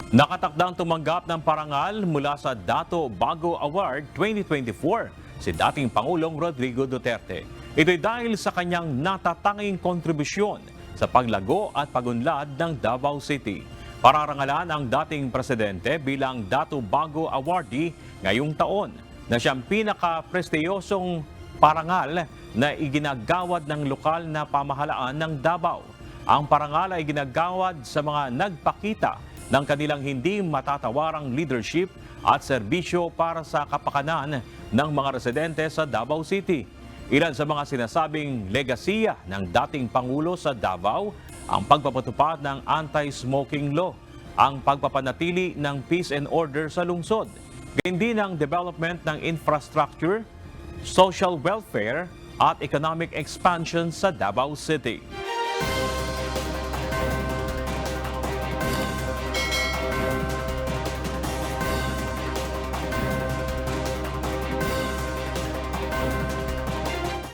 Nakatakdang tumanggap ng parangal mula sa Dato Bago Award 2024 si dating Pangulong Rodrigo Duterte. Ito'y dahil sa kanyang natatanging kontribusyon sa paglago at pagunlad ng Davao City. Pararangalan ang dating presidente bilang Dato Bago Awardee ngayong taon na siyang pinaka-prestiyosong parangal na iginagawad ng lokal na pamahalaan ng Davao. Ang parangal ay ginagawad sa mga nagpakita ng kanilang hindi matatawarang leadership at serbisyo para sa kapakanan ng mga residente sa Davao City. Ilan sa mga sinasabing legasiya ng dating Pangulo sa Davao, ang pagpapatupad ng anti-smoking law, ang pagpapanatili ng peace and order sa lungsod, gayon din ang development ng infrastructure, social welfare at economic expansion sa Davao City.